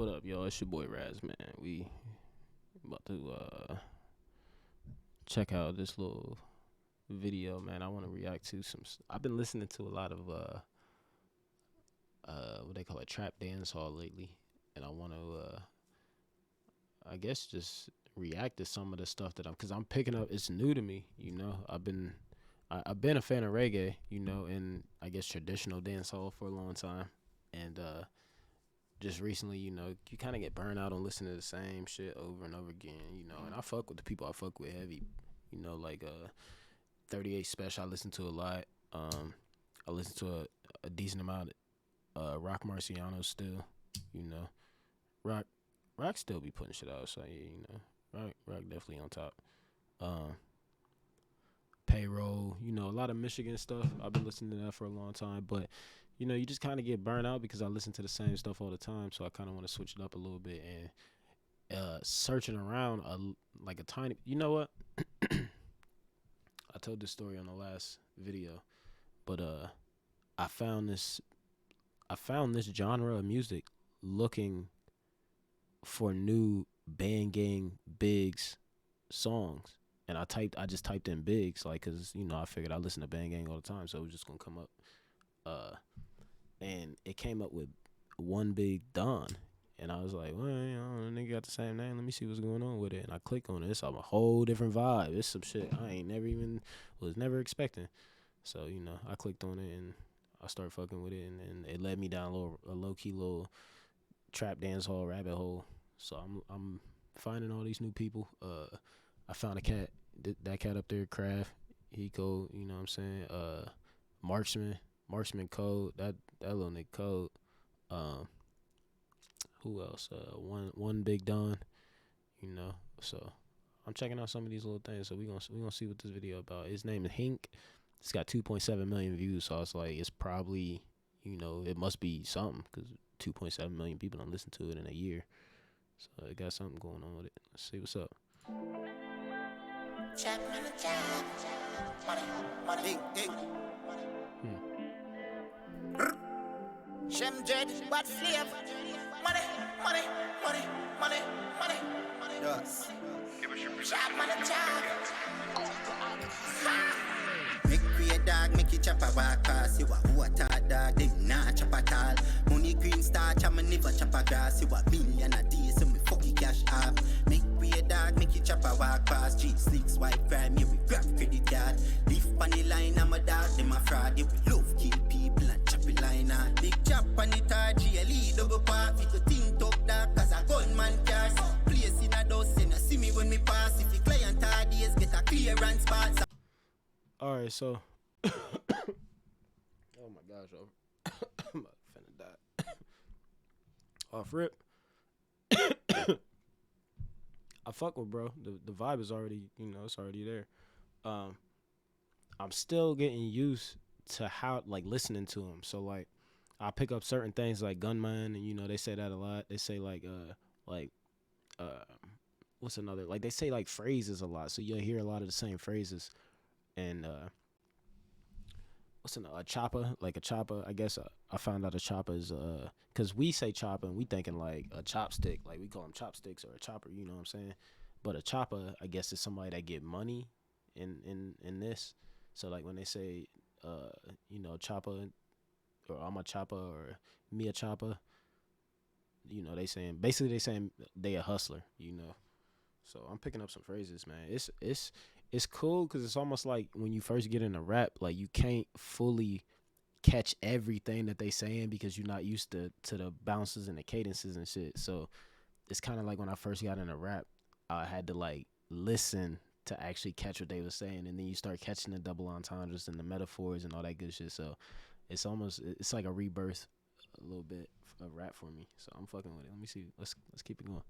What up, y'all? It's your boy Raz, man. We about to check out this little video, man. I want to react to some. I've been listening to a lot of what they call it, trap dancehall lately, and I want to I guess just react to some of the stuff that because I'm picking up. It's new to me, you know. I've been a fan of reggae, you know, and I guess traditional dancehall for a long time, and just recently, you know, you kind of get burned out on listening to the same shit over and over again, you know. And I fuck with the people I fuck with heavy, you know, like 38 Special. I listen to a lot. I listen to a decent amount of Rock Marciano still, you know. Rock still be putting shit out, so yeah, you know, Rock definitely on top. Payroll, you know, a lot of Michigan stuff. I've been listening to that for a long time, but you know, you just kind of get burned out because I listen to the same stuff all the time, so I kind of want to switch it up a little bit and searching around like a tiny. You know what? I told this story on the last video, but I found this genre of music looking for new Band Gang Biggs songs, and I just typed in Biggs, like, cause you know I figured I listen to Band Gang all the time, so it was just gonna come up. And it came up with One Big Don, and I was like, well, you know, nigga got the same name. Let me see what's going on with it. And I click on it. It's a whole different vibe. It's some shit I ain't was never expecting. So you know, I clicked on it and I started fucking with it, and it led me down a low key little trap dancehall rabbit hole. So I'm finding all these new people. I found a cat. That cat up there, Craft. He go, you know what I'm saying? Marksman Code, that little nigga Code. Who else? One Big Don, you know. So I'm checking out some of these little things. So we gonna see what this video about. His name is Hink. It's got 2.7 million views. So it's like it's probably, you know, it must be something because 2.7 million people don't listen to it in a year. So it got something going on with it. Let's see what's up. Shem Dread, what flavor? Money. Yes. Make we a dog, make it chop a walk pass. You a water dog, they not chop at all. Money green starch, I'm a never chop a grass. You a million a day, so me fuck it cash up. Make we a dog, make it chop a walk pass. G6 white crime, you we grab credit card. Leaf on the line, I'm a dog, them a fraud. You we love kill people and chop it line out. Big chop on the tar, GLE double park. If you think top dark, cause a gunman cars. Place in a dust, and see me when me pass. If you client hard days, get a clearance spots. Alright, so oh my gosh, I'm finna die. Off rip. I fuck with bro. The vibe is already, you know, it's already there. I'm still getting used to how, like, listening to him. So like I pick up certain things like Gunman, and you know they say that a lot. They say like what's another, like they say like phrases a lot, so you'll hear a lot of the same phrases. And what's a chopper? Like a chopper, I guess I found out a chopper is because we say chopper and we thinking like a chopstick, like we call them chopsticks or a chopper, you know what I'm saying? But a chopper, I guess, is somebody that get money in this. So like when they say you know, chopper, or I'm a chopper, or me a chopper, you know, they saying they a hustler, you know. So I'm picking up some phrases, man. It's cool because it's almost like when you first get into rap, like you can't fully catch everything that they saying because you're not used to the bounces and the cadences and shit. So it's kind of like when I first got into rap, I had to like listen to actually catch what they were saying, and then you start catching the double entendres and the metaphors and all that good shit. So it's like a rebirth a little bit of rap for me, so I'm fucking with it. Let me see. Let's keep it going.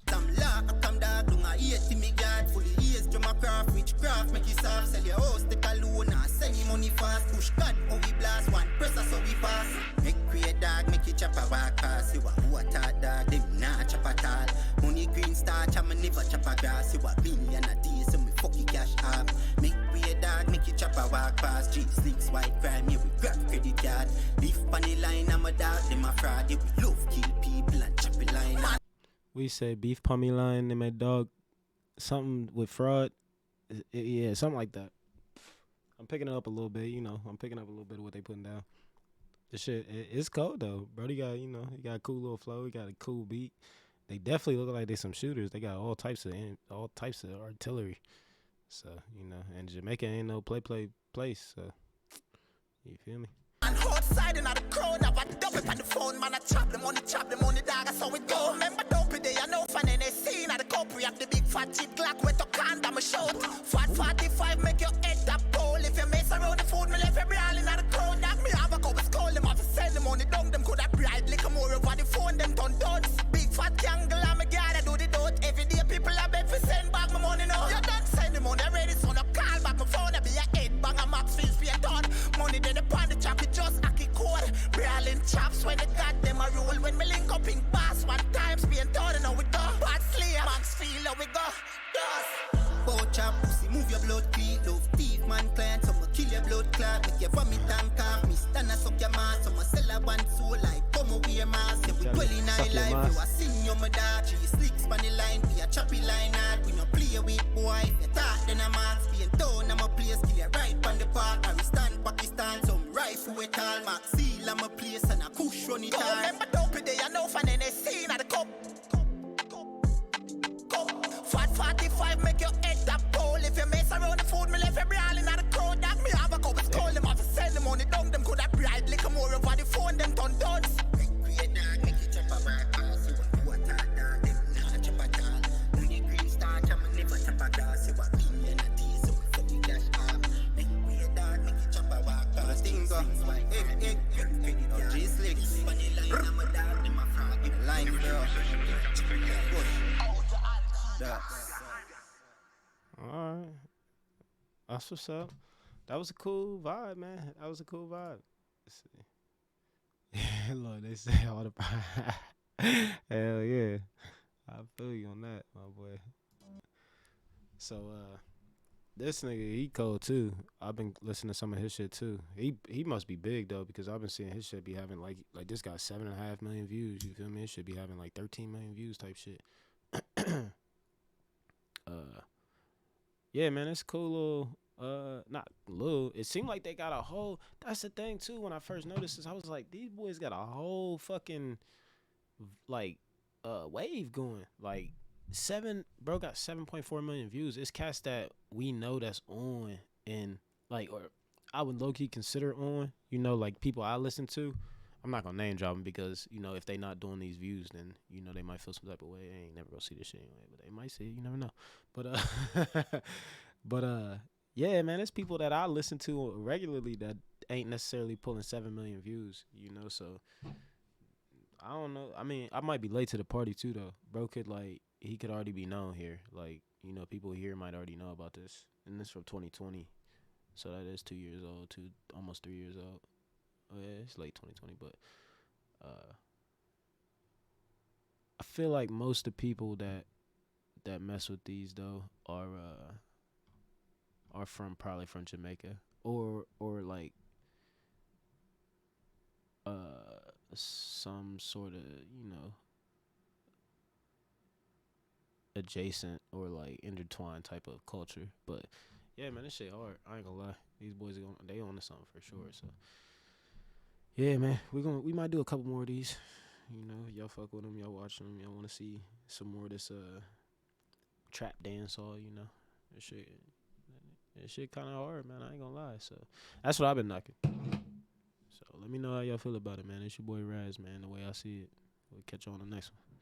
Make you soft, sell your house, take a loan, send you money fast, push cut, how we blast, one press us so we pass. Make create dog, make you chop a walk pass. You a water dog, them not chop at all. Money green starch, I'm a never chop a grass. You a million a day, so me fuck you cash up. Make create dog, make you chop a walk pass. G6 white crime, you we grab credit card. Leaf on the line, I'm a dog, them a fraud. You we love kill people and chop a line. We say beef pummy line and my dog something with fraud. Yeah, something like that. I'm picking it up a little bit, you know. I'm picking up a little bit of what they putting down. The shit, it's cold though, bro. He got, you know, he got a cool little flow. He got a cool beat. They definitely look like they some shooters. They got all types of artillery. So you know, and Jamaica ain't no place. So you feel me? And outside in the crowd, have a dump it on the phone, man. I chop the money, dog. That's how we go. Remember, don't day, I know fan in the scene. At the cup, we have the big fat cheap Glock with a can, I'm a shot. Fat 45, make your head tap pole. If you mess around the food, me left every all in the crowd. That me have a couple skull, them have to send the money down. Them could have bride, lick more over the phone, them turn dots. Big fat kangle, I'm a guy that do the dot. Every day, people are beg for send back my money now. You done send the money, ready, so no call back my phone. I be a head bang, a max feels be a done. Money, then the pan, the chop, it just act code. Brawling chops when they got them a roll. When me link up in bass, one times being done, and now we go. Bad slave, max feel, how we go. Yes. Bow chop, pussy, move your blood clean. Love thief, man, client, some kill your blood clot. Make your vomit and cough. Me stand and suck your mask. Some sell a one soul like come over your mask. Yeah, we dwell in our life. You a sing your mother. She slicks on the line. We a choppy line hard. We no play with boy. If you talk, then I'm ask. Being down, I'm a place. Kill you right on the park. Pakistan, Pakistan. Some rifle with all. Max seal, I'm a place. And a kush run it all. Remember, don't be there. You know, fan in the scene at the cup. Fat 45, make your head tap pole. If you mess around the food, me left every all in the crowd. That me have a couple skull, them have to send the money down. Them could have bride, lick more over the phone, them turn dots. Make it chop a back pass. You want water, dog, them not chop a dog. Money green starch, I'm never chop a grass. You want million a day, so we fucking cash up. Make it dog, make it chop a back pass. Things go, G-Slicks. Funny line, I'm a dog, them a frog. Line, bro. Alright. That's what's up. That was a cool vibe, man. That was a cool vibe. Let's see. Look, they say all the hell yeah. I feel you on that, my boy. So this nigga, he cold too. I've been listening to some of his shit too. He must be big though, because I've been seeing his shit be having like this got 7.5 million views, you feel me? It should be having like 13 million views type shit. Yeah, man, it's cool little, not little. It seemed like they got a whole, that's the thing too, when I first noticed this, I was like, these boys got a whole fucking, like, wave going. Like, bro got 7.4 million views. It's cats that we know that's on, and, like, or I would low-key consider on, you know, like, people I listen to. I'm not gonna name drop them because, you know, if they not doing these views, then, you know, they might feel some type of way. They ain't never gonna see this shit anyway, but they might see it. You never know. But yeah, man, it's people that I listen to regularly that ain't necessarily pulling 7 million views, you know. So I don't know. I mean, I might be late to the party too, though. Bro could he could already be known here. Like, you know, people here might already know about this, and this from 2020, so that is 2 years old, almost 3 years old. Oh yeah, it's late 2020, but I feel like most of the people that mess with these though are probably from Jamaica or like some sort of, you know, adjacent or like intertwined type of culture. But yeah, man, this shit hard. I ain't gonna lie. These boys they on to something for sure. So yeah, man, we might do a couple more of these. You know, y'all fuck with them, y'all watch them, y'all want to see some more of this trap dancehall. You know, this shit kind of hard, man. I ain't gonna lie. So that's what I've been knocking. So let me know how y'all feel about it, man. It's your boy Raz, man. The way I see it. We'll catch you on the next one.